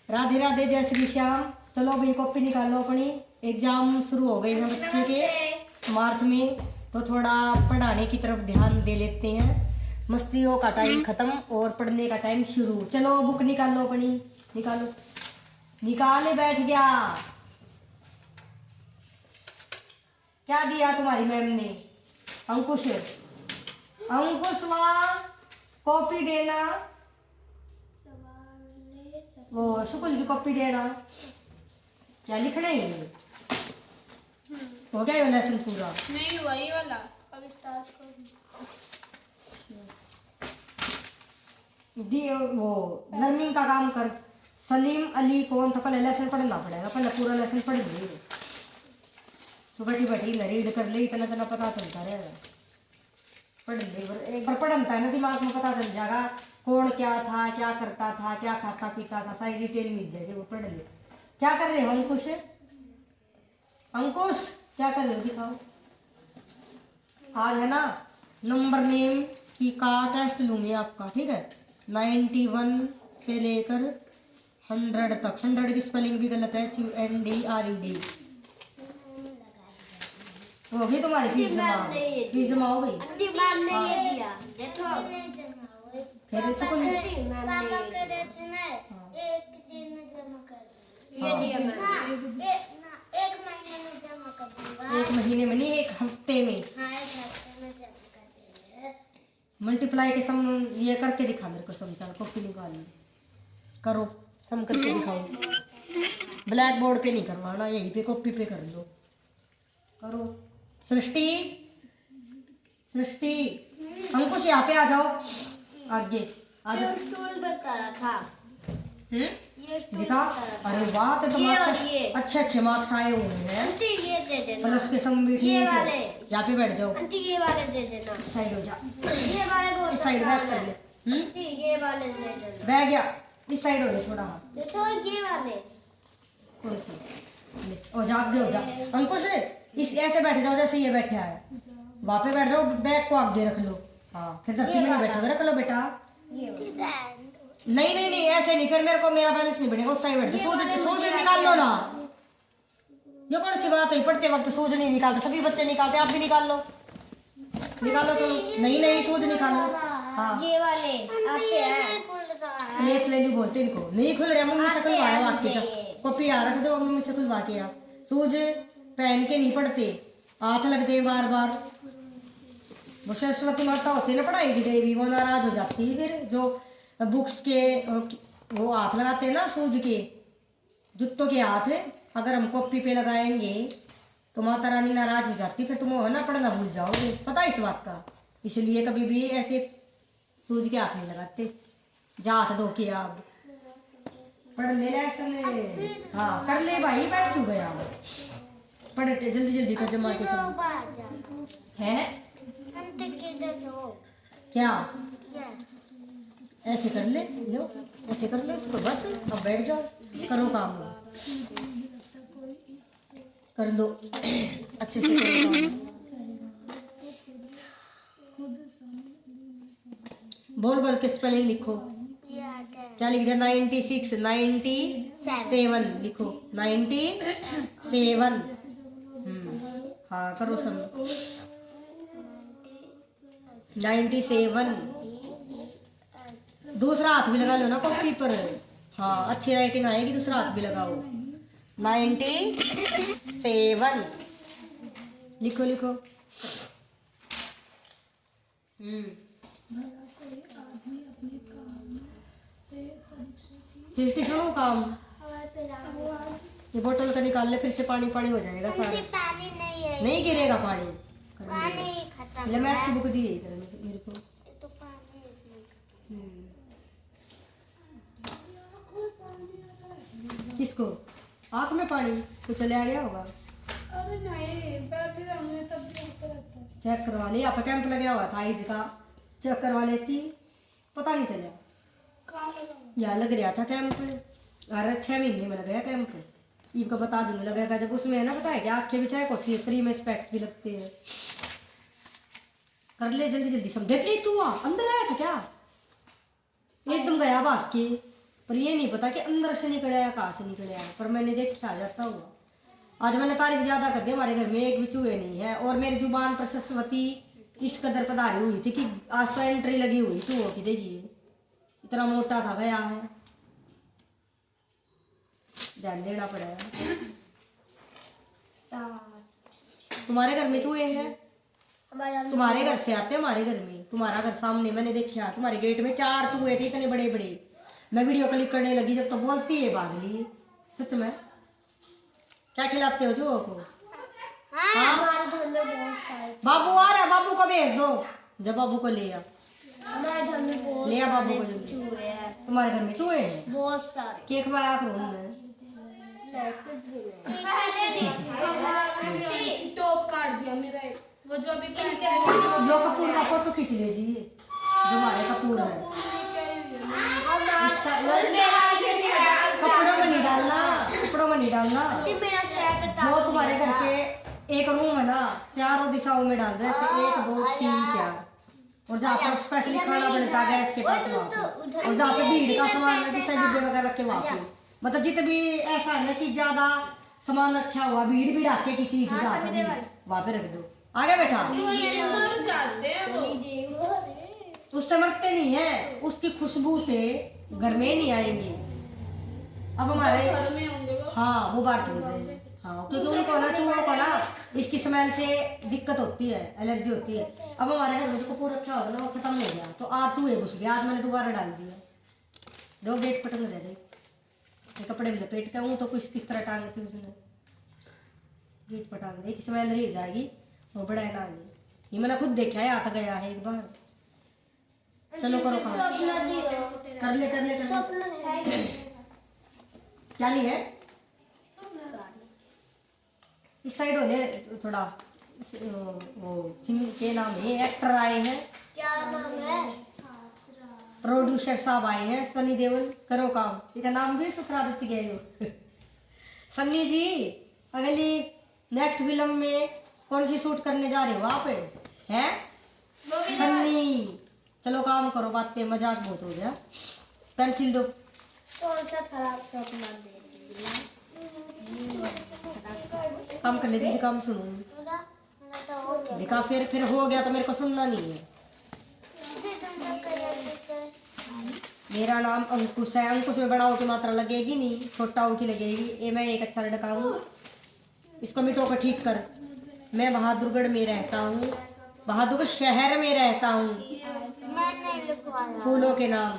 राधे राधे, जय श्री श्याम। चलो भाई कॉपी निकालो अपनी। एग्जाम शुरू हो गए हैं बच्चे के मार्च में, तो थोड़ा पढ़ाने की तरफ ध्यान दे लेते हैं। मस्तियों का टाइम खत्म और पढ़ने का टाइम शुरू। चलो बुक निकालो अपनी, निकालो। निकाले बैठ गया। क्या दिया तुम्हारी मैम ने? अंकुश, अंकुश वहाँ कॉपी देना, वो स्कूल की कॉपी देना। क्या लिखना है? हो गया ये लेसन पूरा? नहीं वही वाला अब स्टार्ट कर दी। वो लर्निंग का काम कर। सलीम अली कौन था? पहले लेसन पढ़ना पड़ेगा, पहले पूरा लेसन पढ़ ले। तो बैठी बैठी रीड कर ले, इतना इतना पता चलता रहेगा। पढ़ ले एक बार, पढ़नता है ना दिमाग में, पता चल जाएगा कौन क्या था, क्या करता था, क्या खाता पीता था, सारी डिटेल मिल जाएगी। वो पढ़ ले। क्या कर रहे हो अंकुश? अंकुश क्या कर रहे हो? दिखाओ। आज है ना नंबर नेम की का टेस्ट लूंगी आपका, ठीक है? 91 से लेकर 100 तक। 100 की स्पेलिंग भी गलत है, HUNDRED। वो भी तुम्हारी फीस जमा हो गई। फिर इसको एक महीने में नहीं, एक हफ्ते में। मल्टीप्लाई के सम ये करके दिखा मेरे को। समझा? कॉपी निकाल करो, सम करके दिखाओ। ब्लैक बोर्ड पे नहीं करवाना, यहीं पे कॉपी पे कर लो। करो। सृष्टि, सृष्टि, अंकुश यहाँ पे आ जाओ, आगे आ जाओ। स्टूल बता रहा था। दिखा। अरे वाह, तो अच्छे अच्छे मार्क्स आए हुए हैं। ये दे देना, प्लस के सम भी ठीक है। यहाँ पे बैठ जाओ। ये वाले दे देना। साइड हो जा। ये वाले बहुत इस साइड बैठ कर ले। ये वाले दे देना। बैठ गया। इस साइड हो जा थोड़ा। देखो ये वाले कौन सी? ओ जा, आगे हो जा। अंकुश इस ऐसे बैठ जाओ जैसे ये बैठा है। वहाँ पे बैठ जाओ, बैग को आगे रख लो। हाँ, फिर धरती में नहीं बैठोगे, रख लो बेटा। नहीं नहीं नहीं, ऐसे नहीं, फिर मेरे को मेरा बैलेंस नहीं बनेगा। उस साइड बैठ जाओ। सूझ निकाल लो ना। ये कौन सी बात है? पढ़ते वक्त सूझ नहीं निकालते, सभी बच्चे निकालते, आप भी निकाल लो। निकालो तो। नहीं नहीं, सूझ निकालो। हाँ, ये वाले आते हैं। प्लेस ले ली बोलते इनको। नहीं खुल रहा, मम्मी से खुलवाया वाक्य का। कॉपी यहाँ रख दो, मम्मी से खुलवा के। आप सूझ पहन के नहीं पढ़ते, हाथ लगते हैं बार बार। वो सरस्वती माता होती है ना पढ़ाई की देवी, वो नाराज हो जाती है फिर। जो बुक्स के वो हाथ लगाते हैं ना, सूझ के जूतों के हाथ, अगर हम कॉपी पे लगाएंगे तो माता रानी नाराज हो जाती, फिर तुम है ना पढ़ना भूल जाओगे। पता है इस बात का? इसलिए कभी भी ऐसे सूझ के हाथ नहीं लगाते। जा हाथ धो के आप पढ़ ले ऐसा। हाँ कर ले भाई, बैठ क्यों गया? पढ़ जल्दी जल्दी कर, जमा के सब है। क्या ऐसे कर ले, लो ऐसे कर ले इसको, बस अब बैठ जाओ, करो काम, कर लो अच्छे से करो काम। बोल बोल के स्पेलिंग लिखो। क्या लिख दिया? 96, 97 लिखो। 97। हाँ करो सब। 97। दूसरा हाथ भी लगा लो ना कॉपी पर। हाँ अच्छी राइटिंग आएगी, दूसरा हाथ भी लगाओ। 97 लिखो लिखो। सिर्फ शुरू काम। ये बोतल का निकाल ले, फिर से पानी पानी हो जाएगा सारा। पानी नहीं है, नहीं गिरेगा पानी। पानी खत्म। ले मैथ की बुक दी है इधर मेरे को। तो पानी इसमें किसको? आँख में पानी तो चले आ गया होगा। अरे नहीं, बैठे रहने तब भी होता रहता है। चेक करवा ले, आप कैंप लगा हुआ था आइज का, चेक करवा लेती, पता नहीं चला। कहाँ लगा? यहाँ लग रहा था कैंप। अरे 6 महीने में लग गया कैंप। इनका बता दूंगा लगेगा जब। उसमें है ना, पता है क्या, आँखें भी चेक होती है, फ्री में स्पेक्स भी लगते हैं। कर ले जल्दी जल्दी सब। देख एक चूहा अंदर आया था क्या? एकदम गया भाग के। पर ये नहीं पता कि अंदर से निकल आया कहाँ से निकल आया, पर मैंने देखा आ जाता हुआ। आज मैंने तारीफ ज्यादा कर दी, हमारे घर में एक भी चूहे नहीं है। और मेरी जुबान पर सरस्वती इस कदर पधारी हुई थी कि आज तो एंट्री लगी हुई चूहों की। देखिए इतना मोटा था गया है, ध्यान देना पड़ेगा। तुम्हारे घर में चूहे हैं? तुम्हारे घर से आते हैं हमारे घर में। तुम्हारा घर सामने मैंने देखा, तुम्हारे गेट में 4 चूहे थे इतने बड़े बड़े। मैं वीडियो क्लिक करने लगी जब तो बोलती है भागली। सच में क्या खिलाते हो चूहों को? हाँ हमारे घर में बहुत सारे बाबू आ रहा है, बाबू को भेज दो। जब बाबू को ले आ, हमारे घर में बहुत ले आ बाबू को सारे जल्दी। चूहे हैं, तुम्हारे घर में चूहे हैं? बहुत सारे। केक खवाया करो उन्हें। टॉप काट दिया मेरा एक। वो जो अभी जो कपूर का फोटो खींच लीजिए, जो हमारे कपूर है। इसका कपड़ों में नहीं डालना, कपड़ों में नहीं डालना। मेरा सेट था। जो तुम्हारे घर के एक रूम है ना, 4 दिशाओं में डाल दे, 1 2 3 4। और जहाँ पर स्पेशली खाना बनता है गैस के पास वहाँ पे। और जहाँ पे भीड़ का सामान है, जिससे डिब्बे वगैरह रखे वहाँ पे। मतलब जितने भी ऐसा है ना कि ज्यादा सामान रखा हुआ, भीड़ भी डाके की चीज जहाँ पे वहाँ पे रख दो। आगे बैठा, जाते हैं वो। उससे मरते नहीं है, उसकी खुशबू से घर में नहीं आएंगे। अब हमारे घर में होंगे वो। हाँ वो बाहर चले जाएंगे। हाँ क्योंकि उनको ना चूहों को ना इसकी स्मेल से दिक्कत होती है, एलर्जी होती है। अब हमारे घर में जो कपूर रखा होगा ना वो खत्म हो गया, तो आज चूहे घुस गया। आज मैंने दोबारा डाल दिया। 2 गेट पटक रह गए, कपड़े में लपेट के हूँ तो कुछ किस तरह टांगती उसने। गेट पर टांग दे कि स्मेल रह जाएगी, वो बड़ा है ना। ये मैंने खुद देखा है, आता गया है एक बार। चलो करो काम, कर ले कर ले कर ले। क्या ली है? इस साइड होने थोड़ा वो के नाम है, एक्टर आए हैं, क्या नाम है? प्रोड्यूसर साहब आए हैं, सनी देओल। करो काम, इसका नाम भी सुखरा बच गए हो। सन्नी जी अगली नेक्स्ट फिल्म में कौन सी शूट करने जा रहे हो आप? हैं सन्नी? चलो काम करो, बातें मजाक बहुत हो गया। पेंसिल दो। कौन सा खराब सपना देख काम कर ले जल्दी, काम सुनो। देखा फिर हो गया तो मेरे को सुनना नहीं है। मेरा नाम अंकुश है। अंकुश में बड़ा हो की मात्रा लगेगी नहीं, छोटा हो की लगेगी। ये मैं एक अच्छा लड़का हूँ, इसको मिटो का ठीक कर। मैं बहादुरगढ़ में रहता हूँ, बहादुरगढ़ शहर में रहता हूँ। फूलों के नाम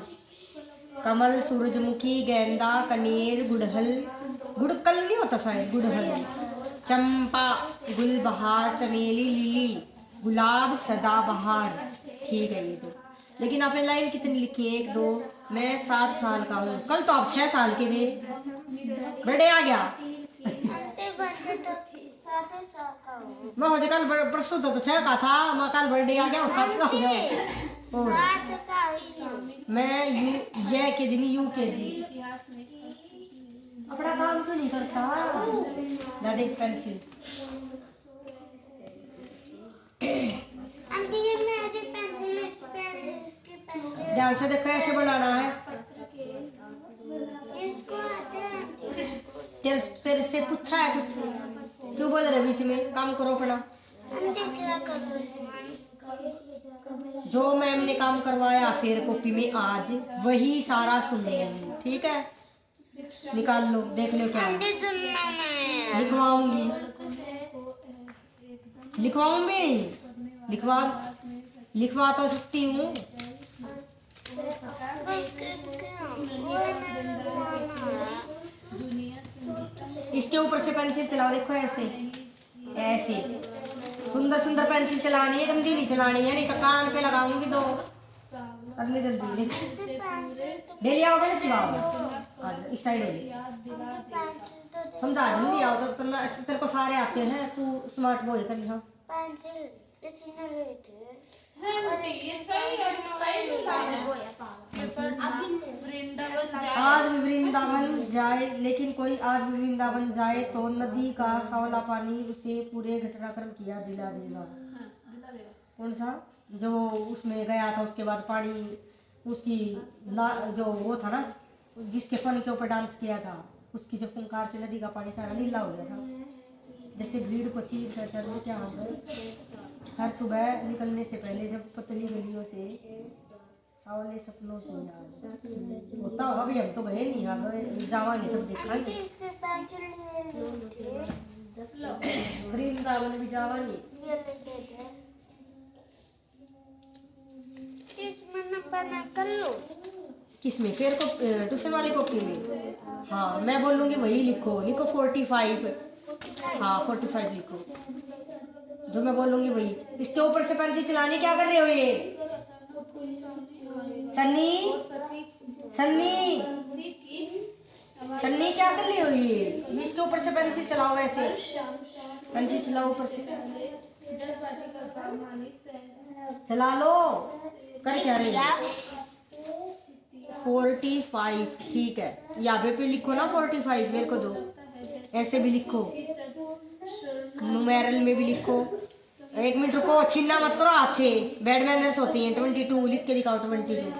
कमल, सूरजमुखी, गेंदा, कनेर, गुड़हल, गुड़कल नहीं होता शायद, गुड़हल, चंपा, गुलबहार, चमेली, लिली, गुलाब, सदाबहार। ठीक है ये तो। लेकिन आपने लाइन कितनी लिखी है? 1 2। मैं 7 साल का हूँ। कल तो आप 6 साल के थे, बड़े आ गया। मैं हो कल परसों तो 6 का था, मैं कल बर्थडे आ गया, 7 का हो गया। मैं ये के दिन UKG। अपना काम क्यों नहीं करता? दादी पेंसिल ध्यान से देखो, ऐसे बनाना है। तेरे से पूछा है कुछ? क्यों बोल रहे बीच में? काम करो अपना। जो मैम ने काम करवाया फिर कॉपी में आज वही सारा सुनेंगे, ठीक है? निकाल लो, देख लो क्या है। लिखवाऊंगी, लिखवा तो सकती हूँ। इसके ऊपर से पेंसिल चलाओ, देखो ऐसे ऐसे सुंदर सुंदर पेंसिल चलानी है, गंदी नहीं चलानी है। नहीं तो कान पे लगाऊंगी 2। अगले जल्दी डेली आओगे ना सुबह, इस साइड समझा नहीं आओ तो तेरे को सारे आते हैं, तू स्मार्ट बॉय कर। हाँ आज भी वृंदावन जाए, लेकिन कोई आज भी वृंदावन जाए तो नदी का सांवला पानी उसे पूरे घटनाक्रम किया दिला देगा। कौन सा? जो उसमें गया था उसके बाद पानी उसकी जो वो था ना, जिसके फन के ऊपर डांस किया था, उसकी जो फुंकार से नदी का पानी सारा नीला हो गया था। जैसे भीड़ को चीर कर चलने क्या होगा, हर सुबह निकलने से पहले जब पतली गलियों से सावले सपनों की याद होता होगा। अभी हम तो गए नहीं, यहाँ जावांगे जब देखेंगे। वृंदावन भी जावांगे। किसमें? फिर को ट्यूशन वाली कॉपी में। हाँ मैं बोलूँगी वही लिखो, लिखो 45। हाँ 45 लिखो, जो मैं बोलूँगी वही। इसके ऊपर से पेंसिल चलाने क्या कर रहे हो ये? सन्नी सन्नी सन्नी क्या कर रही हो ये? इसके ऊपर से पेंसिल चलाओ, ऐसे पेंसिल चलाओ ऊपर से, चला लो। कर क्या रही हो? 45 ठीक है। यहाँ पे लिखो ना 45, मेरे को दो। ऐसे भी लिखो, नुमेरल में भी लिखो। एक मिनट रुको, छीनना मत करो हाथ से, बैड मैनर्स होती हैं। 22 लिख के दिखाओ, 22।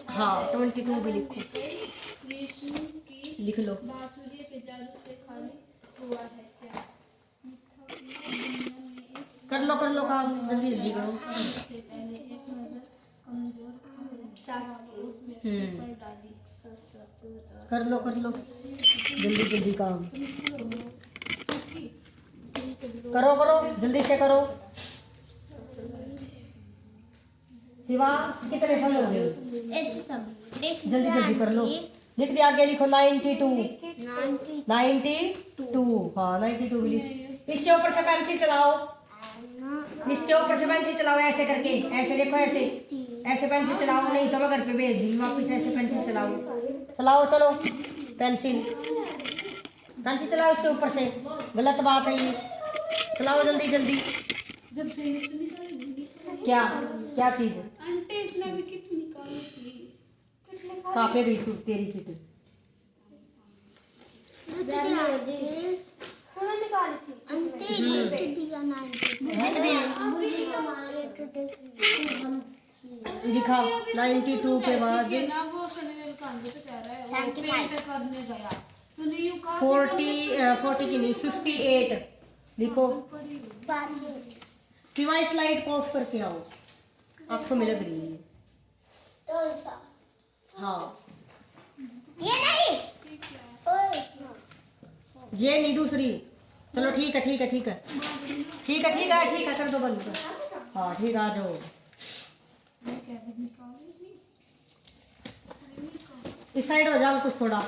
हाँ 22 भी लिखो, लिख लो। कर लो काम, जल्दी जल्दी करो। कर लो जल्दी जल्दी काम करो, जल्दी से करो। शिवा कितने समय हो गए? जल्दी जल्दी कर लो। लिख दिया, आगे लिखो 92। 92 हाँ 92 भी लिख। इसके ऊपर से पेंसिल चलाओ, इसके ऊपर से पेंसिल चलाओ, ऐसे करके, ऐसे देखो, ऐसे पेंसिल चलाओ, नहीं तो मैं घर पे भेज दूंगी वापिस। ऐसे पेंसिल चलाओ, चलो पेंसिल चलाओ इसके ऊपर से। गलत बात है ये, चलाओ जल्दी जल्दी। जब से निकाली क्या चीज? आंटी इसने भी किट निकाली थी। कहाँ पे गई तू? तेरी किट निकाली थी। दिखाओ 92 के बाद ना वो सनी कांदे पे कह रहा है वो पेंट करने गया, तूने यूं कहा 40 की नहीं 58 लिखो। सिवाय स्लाइड को ऑफ करके आओ, आपको मिल रही है। हाँ ये नहीं, दूसरी। चलो ठीक है कर दो बंद। हाँ ठीक, आ जाओ। इस साइड हो जाओ कुछ थोड़ा,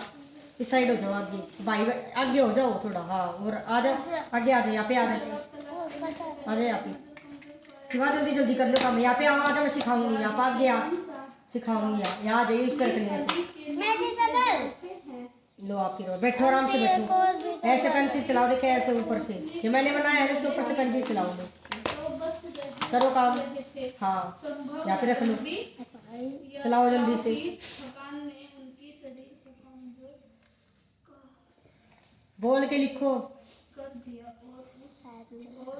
इस साइड हो जाओ, आगे भाई आगे हो जाओ थोड़ा। हाँ और आ जाओ, आगे आ जाओ, यहाँ पे आ जाओ यहाँ पे। सिवा जल्दी जल्दी कर लो काम। यहाँ पे आओ, आ जाओ, मैं सिखाऊंगी। यहाँ पे आगे आ, सिखाऊंगी। यहाँ आ जाइए करके ऐसे। लो आपकी रो, बैठो आराम से बैठो। ऐसे पेंसिल चलाओ, देखे ऐसे ऊपर से, ये मैंने बनाया है, इसके ऊपर से पेंसिल चलाओ। लो करो काम। हाँ यहाँ पे रख लो, चलाओ जल्दी से। बोल के लिखो।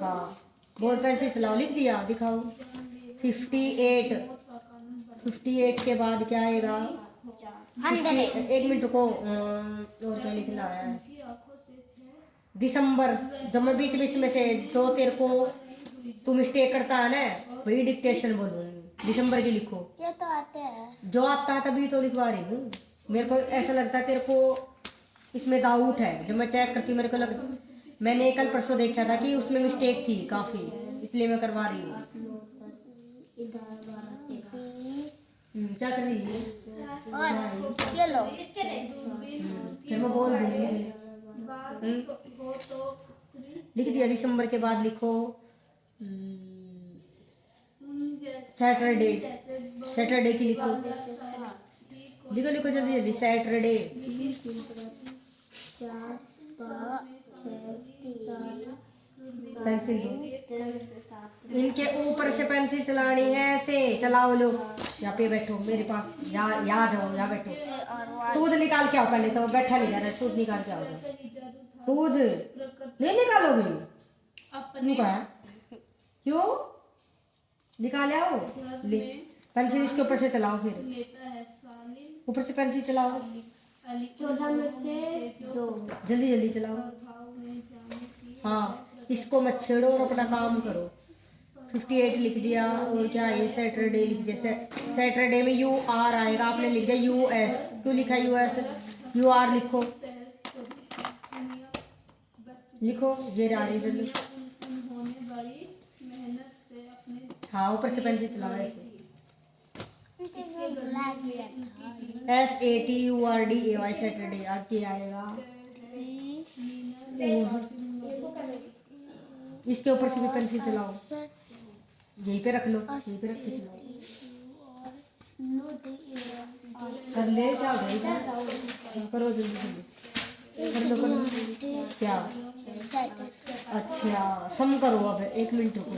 हाँ बोल पेंसिल चलाओ, लिख दिया, दिखाओ। 58 के बाद क्या आएगा? 1 मिनट रुको, और क्या लिखना है? दिसंबर। जब मैं बीच में से जो तेरे को तू मिस्टेक करता है ना, वही डिक्टेशन बोलूंगी। दिसंबर की लिखो। ये तो आते हैं, जो आता है तभी तो लिखवा रही हूँ। मेरे को ऐसा लगता है तेरे को इसमें डाउट है। जब मैं चेक करती मेरे को मैंने कल परसों देखा था कि उसमें मिस्टेक थी काफी, इसलिए मैं करवा रही हूँ। क्या कर रही है? और ये लो। फिर मैं बोल दूंगी। लिख दिया। दिसंबर के बाद लिखो सैटरडे की लिखो जल्दी सैटरडे। पेंसिल इनके ऊपर से पेंसिल चलानी है, ऐसे चलाओ। लो यहाँ पे बैठो मेरे पास, यहाँ जाओ, यहाँ बैठो। सूज निकाल के आओ पहले, तो बैठा नहीं जा रहा है। सूज निकाल के आओ। सूज नहीं निकालोगे? क्यों कहा? क्यों निकाल आओ? ले पेंसिल इसके ऊपर से चलाओ। फिर ऊपर से पेंसिल चलाओ, अली 14 में से 2। जल्दी जल्दी चलाओ। हाँ, इसको मत छेड़ो और अपना काम करो। 58 लिख दिया। और क्या ये सैटरडे लिख दिया। सैटरडे में यू आर आएगा, आपने लिख दिया यू एस। क्यों लिखा यू एस? यू आर लिखो, लिखो ये रहा जल्दी। उन्होंने बड़ी मेहनत से अपने हाँ, ऊपर से पेंसिल चलाओ ऐसे। SATURDAY सैटरडे आगे आएगा। इसके ऊपर से भी पेंसिल चलाओ, यहीं पे रख लो, यहीं पे रख के चलाओ। कर ले, क्या हो गया? करो जल्दी जल्दी, कर लो कर लो। क्या? अच्छा, सम करो अब। 1 मिनट रुको,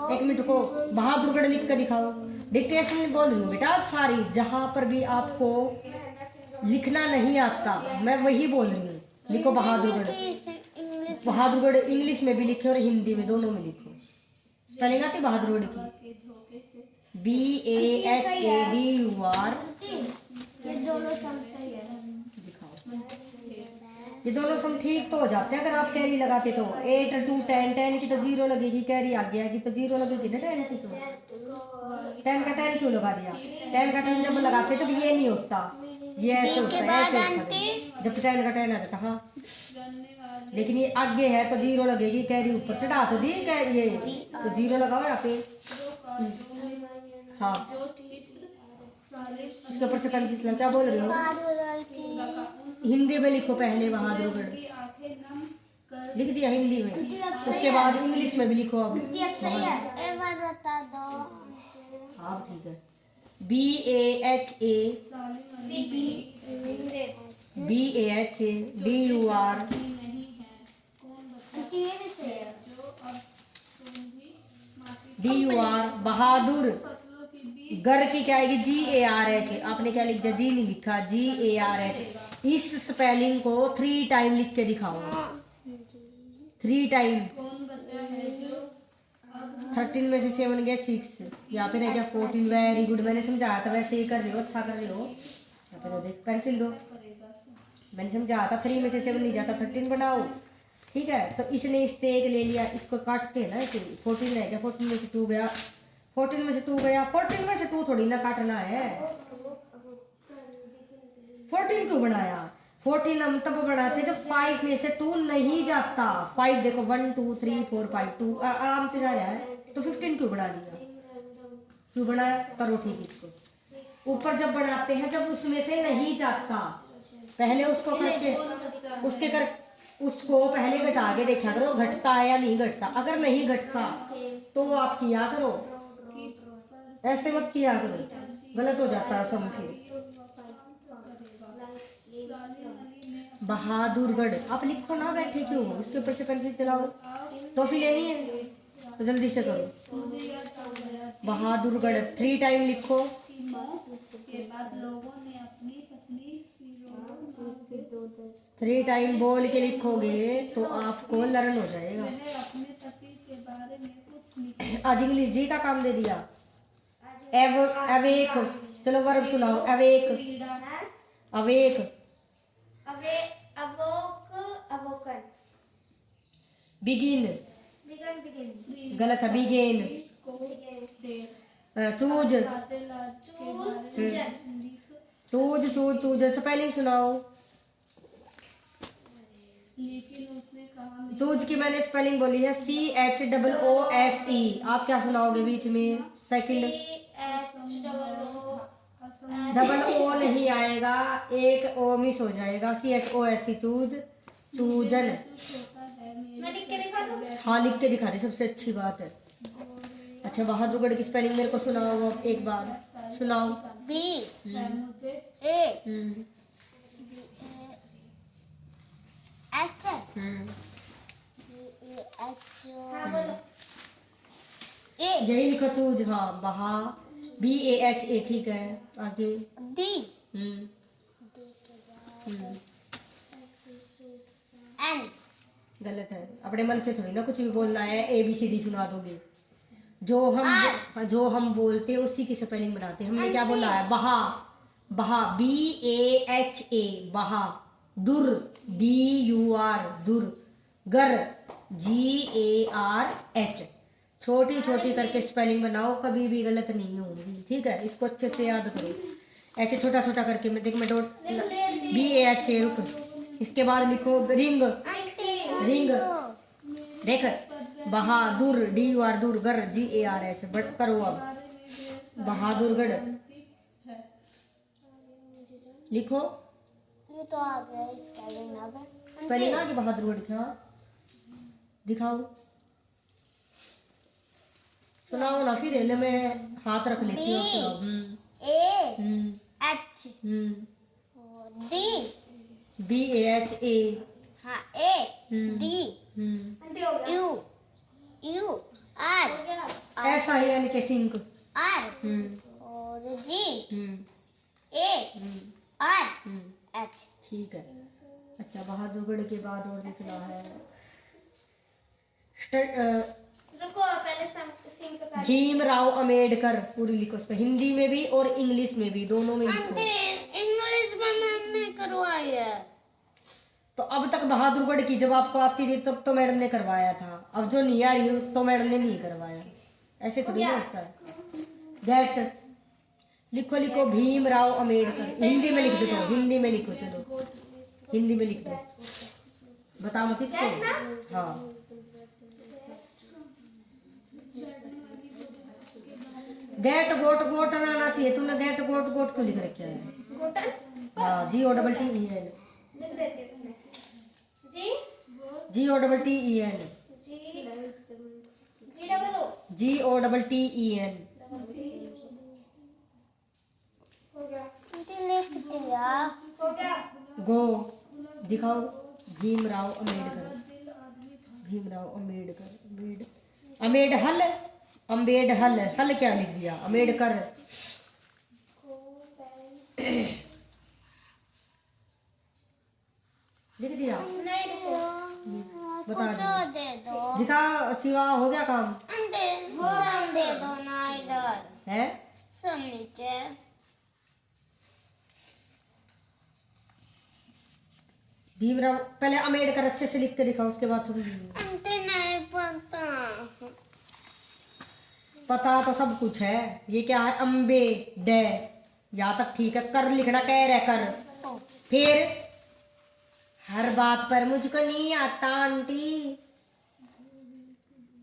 1 मिनट रुको। बहादुरगढ़ लिख कर दिखाओ। डिक्टेशन में बोल रही हूँ बेटा सारी, जहाँ पर भी आपको लिखना नहीं आता मैं वही बोल रही हूँ। लिखो बहादुरगढ़। बहादुरगढ़ इंग्लिश में भी लिखे और हिंदी में, दोनों में लिखो। स्पेलिंग आती बहादुरगढ़ की? BAHADUR। ये दोनों सम सही है। दिखाओ, ये दोनों सम ठीक तो हो जाते हैं अगर आप कैरी लगाते तो। 8 2 10, 10 की तो 0 लगेगी, कैरी आ गया की तो 0 लगेगी ना 10 की तो। 10 का 10 क्यों लगा दिया? 10 का 10 जब लगाते तब ये नहीं होता, ये ऐसे होता है, ऐसे होता है जब 10 का 10 आ जाता। हाँ, लेकिन ये आगे है तो 0 लगेगी, कैरी ऊपर चढ़ा तो दी ये तो 0 लगाओ यहाँ पे। हाँ, इसके ऊपर से पेंसिल। क्या बोल रही हो? हिंदी में लिखो पहले बहादुरगढ़, लिख दिया हिंदी में। उसके बाद इंग्लिश में भी लिखो अब। सही है, एक बार बता दो। हाँ ठीक है। BAHADUR। DUR बहादुर। गर की क्या आएगी? GARH। आपने क्या लिख दिया? जी नहीं लिखा, GARH। इस स्पेलिंग को 3 टाइम लिख के दिखाओ, 3 टाइम। 13 में से 7 गया 6, यहाँ पे रह गया 14। वेरी गुड, मैंने समझाया था वैसे ही कर रहे हो, अच्छा कर रहे हो। यहाँ पे तो देख पेंसिल दो, मैंने समझाया था 3 में से 7 नहीं जाता, 13 बनाओ। ठीक है, तो इसने इससे 1 ले लिया, इसको काटते हैं ना ऐसे। 14 रह गया, 14 में से 2 गया, 14 में से 2 गया। 14 में से 2 थोड़ी ना काटना है। 14 क्यों बनाया? 14 हम तब बनाते जब 5 में से 2 नहीं जाता। 5 देखो 1 2 3 4 5 2 आराम से जा रहा है, तो 15 क्यों बना दिया? क्यों बनाया? करो ठीक इसको। ऊपर जब बनाते हैं जब उसमें से नहीं जाता, पहले उसको करके उसको पहले घटा के देखा करो घटता है या नहीं घटता। अगर नहीं घटता तो आप किया करो, ऐसे मत किया करो, गलत हो जाता है सम। फिर बहादुरगढ़ आप लिखो ना, बैठे क्यों? उसके ऊपर से पेंसिल चलाओ। टॉफी लेनी है तो जल्दी से करो। बहादुरगढ़ 3 टाइम लिखो। के बाद लोगों ने अपनी पत्नी 3 टाइम बोल के लिखोगे तो आपको लर्न हो जाएगा। अपने पति के बारे में कुछ आज इंग्लिश जी का काम दे दिया। अवेक, चलो वर्ब सुनाओ। Awake, awake, awoken. Begin, begin. गलत है, बिगेन। चूज, चूज स्पेलिंग सुनाओ। लेकिन उसने कहा चूज की मैंने स्पेलिंग बोली है CHOOSE। आप क्या सुनाओगे बीच में? सेकंड डबल ओ नहीं आएगा, एक ओ मिस हो जाएगा। CHOSE choose, chosen. हाँ लिख के दिखा दे, सबसे अच्छी बात है। अच्छा, बहादुरगढ़ की स्पेलिंग मेरे को सुनाओ एक बार, सुनाओ। B मुझे A hmm H hmm A यही लिखो चूज। हाँ, बहा BAHA ठीक है। आगे D हम्म हम्म, N गलत है। अपने मन से थोड़ी ना कुछ भी बोलना है, ABCD सुना दोगे। जो हम बोलते हैं उसी की स्पेलिंग बनाते हैं। हमने क्या बोला है? बहा, बहा, BAHA, बहा। दुर, DUR, दुर। गर, GARH। छोटी छोटी करके स्पेलिंग बनाओ, कभी भी गलत नहीं होगी, ठीक है? इसको अच्छे से याद करो, ऐसे छोटा छोटा करके। मैं देख, मैं डॉट BAHA, रुक। इसके बाद लिखो रिंग, रिंग। देख, बहादुर, DUR, दुर। गर, GARH, बट करो अब। बहादुरगढ़ लिखो। ये तो आ गया स्पेलिंग अब। स्पेलिंग आ गई बहादुरगढ़ का? दिखाओ, सुनाओ ना फिर। है मैं हाथ रख लेती हूँ, सुनाओ। AH D BAHA, हाँ D U R ऐसा ही यानी कि सिंक। R और G A R H। ठीक है। अच्छा, बहादुरगढ़ के बाद और लिखना है रुको पहले सिंक का। भीमराव अम्बेडकर। पूरी लिखो उस पे, हिंदी में भी और इंग्लिश में भी, दोनों में लिखो। इंग्लिश में मैंने करवाई है। तो अब तक बहादुरगढ़ की जब आपको आती थी तब तो मैडम ने करवाया था, अब जो नहीं आ रही तो मैडम ने नहीं करवाया। ऐसे थोड़ी ना होता है। गेट लिखो, लिखो भीमराव अम्बेडकर। हिंदी में लिख दो, हिंदी में लिखो, चलो हिंदी में लिख दो। बताओ मत इसको। हाँ, गेट गोट गोट आना चाहिए। तूने गेट गोट गोट क्यों लिख रखा है? हाँ, GOTTEN, GOTTEN, GOTTEN। लिख दिया। गो, दिखाओ। भीमराव अम्बेडकर, भीमराव अम्बेडकर, अम्बेडहल, अम्बेडहल, हल क्या लिख दिया? अम्बेडकर। लिख दिया? बता दो। दे दो। दिखा, सिवा हो गया काम दे दो ना इधर। है? सब नीचे। भीमराव, पहले अम्बेडकर अच्छे से लिख के दिखा, उसके बाद समझ। नहीं पता। पता तो सब कुछ है। ये क्या है? अम्बे डे, यहाँ तक ठीक है। कर लिखना, कह रहे कर। फिर हर बात पर मुझको नहीं आता आंटी।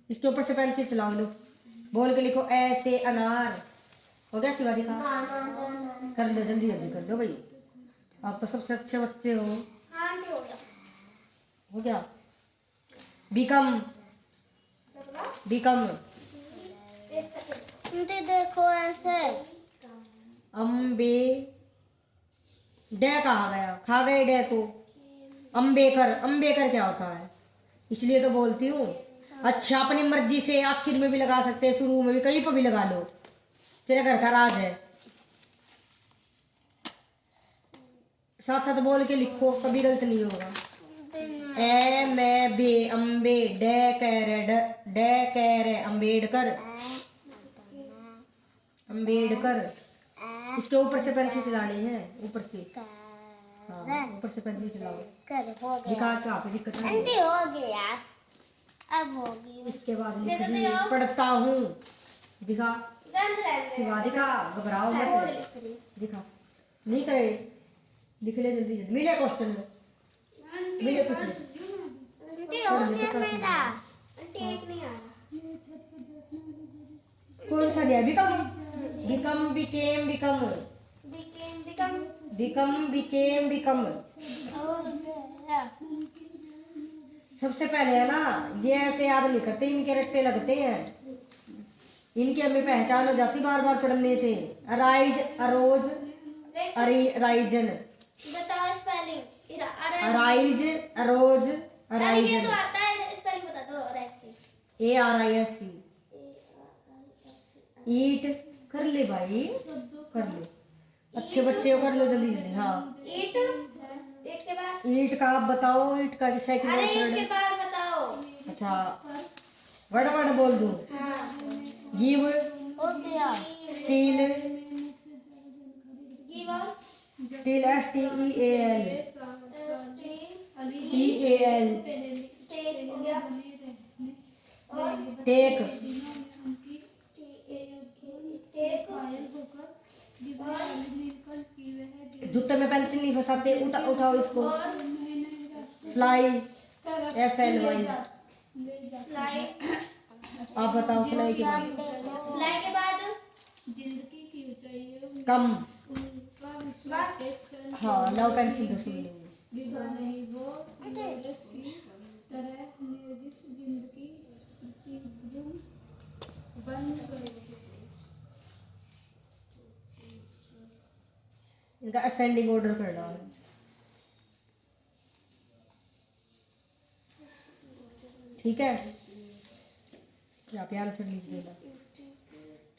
इसके ऊपर से पेंसिल चलाओ लो, बोल के लिखो ऐसे अनार। हो गया सिवा? दिखा, कर लो, जल्दी जल्दी कर लो भाई, आप तो सबसे अच्छे बच्चे हो। हो गया? Become, become. देखो ऐसे। अम्बे डे कहा गया, खा गए डे को। अम्बेकर, अम्बेकर क्या होता है? इसलिए तो बोलती हूँ। अच्छा, अपनी मर्जी से आखिर में भी लगा सकते हैं, शुरू में भी, कहीं पर भी लगा लो, तेरे घर का राज है। साथ साथ बोल के लिखो, कभी गलत नहीं होगा। ए मैं बे, अम्बे डे कह रहे, डे कह रहे, अम्बेडकर, अम्बेडकर। इसके ऊपर से पेंसिल चलानी है, ऊपर से। हाँ, ऊपर से पेंसिल चलाओ। हो गया। दिखा क्या पे दिक्कत है? आंटी हो गया, अब होगी। इसके बाद लिख दी, पढ़ता हूँ। दिखा सिवा, दिखा, घबराओ मत। दिखा, नहीं करे, लिख ले जल्दी जल्दी। मिले क्वेश्चन में, मिले कुछ नहीं। आंटी हो गया मेरा। आंटी एक नहीं आ रहा। कौन सा दिया? Become, become, became, become, become, became, become. सबसे पहले है ना, ये ऐसे याद नहीं करते, इनके रट्टे लगते हैं। इनकी हमें पहचान हो जाती बार बार पढ़ने से। Arise, arose, arisen. बताओ स्पेलिंग। Arise, arose, arisen. तो आता है, स्पेलिंग बता दो। ARISC। ईट कर ले भाई, कर ले, अच्छे बच्चे हो, कर लो जल्दी जल्दी। हाँ, ईट, ईट के बाद। ईट का आप बताओ, ईट का सेकंड अरे ईट वर्ड। के बाद बताओ। अच्छा, वर्ड वर्ड बोल दूं? हाँ। गिव हो गया steel steal STEAL EAL take जूते में पेंसिल नहीं फंसाते उठाओ इसको फ्लाई FLY आप बताओ फ्लाई के बाद जिंदगी की ऊंचाई कम उनका विश्वास एक क्षण हाँ लाओ पेंसिल दो सुन लेंगे डिगा नहीं वो नीरज की तरह निर्दिष्ट जिंदगी की धूम बन गई। इनका असेंडिंग ऑर्डर कर डाल ठीक है यहाँ पे आंसर लिख देना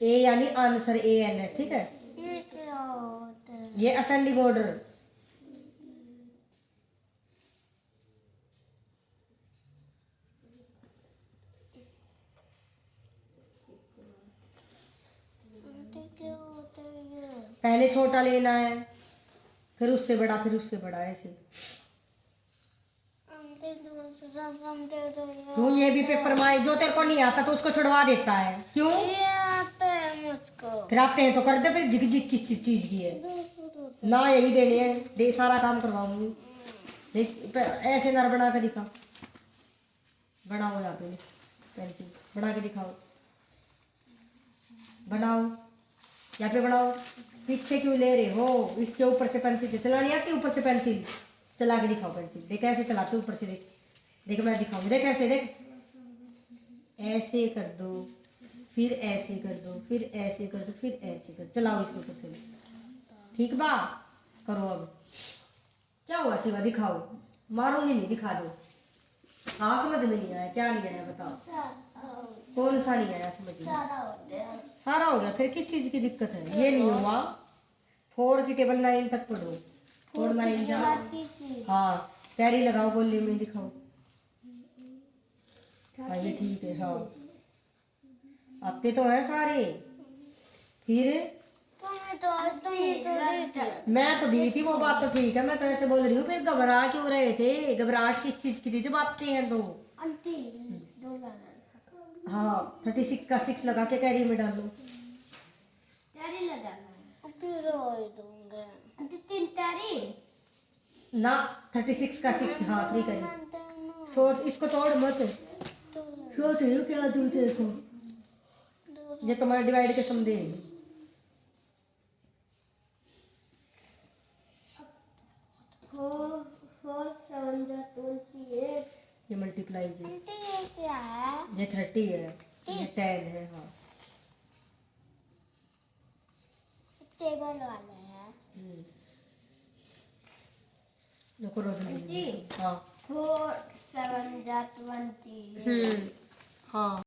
ए यानी आंसर ANS ठीक है ये क्या होता है ये असेंडिंग ऑर्डर आंटी क्या होता है ये पहले छोटा लेना है फिर उससे बड़ा ऐसे आंटी दूसरा समझे तो तू ये भी पेपर माए जो तेरे को नहीं आता तो उसको छुड़वा देता है क्यों ये आता है मुझको फिर आते हैं तो कर दे फिर झिक झिक किस चीज की है ना यही देने हैं दे सारा काम करवाऊंगी ऐसे नर बना के दिखा बनाओ यहाँ पे पेंसिल बना के दिखाओ बनाओ यहाँ पे बनाओ पीछे क्यों ले रहे हो इसके ऊपर से पेंसिल चलानी आती ऊपर से पेंसिल चला के दिखाओ पेंसिल देख ऐसे चलाते ऊपर से देख मैं दिखाऊंगी देख ऐसे देख ऐसे कर दो फिर ऐसे कर दो फिर ऐसे कर दो फिर ऐसे कर चलाओ इसके ऊपर से ठीक बा करो अब क्या हुआ शिवा दिखाओ मारूंगी नहीं दिखा दो हाँ समझ में नहीं आया क्या नहीं आया बताओ कौन सा नहीं आया समझ में सारा हो गया फिर किस चीज की दिक्कत है ये नहीं हुआ 4 की टेबल 9 तक पढ़ो 4 9 जा हाँ कैरी लगाओ बोली में दिखाओ हाँ ये ठीक है हाँ आते तो है सारे फिर मैं तो दी थी वो बात तो ठीक है मैं तो ऐसे बोल रही हूँ फिर घबरा क्यों रहे थे घबराहट किस चीज की थी जब आते हैं तो हाँ 36 का 6 लगा के कैरी में डालो ना 36 का 6 हाँ 3 कैरी सोच इसको तोड़ मत सोच रही हूँ क्या दूँ तेरे को ये तुम्हारे डिवाइड के समझे ये मल्टीप्लाई जी क्या है ये 30 है ये 10 है हाँ टेबल वाले हैं देखो रोज हाँ 4 7 20 हाँ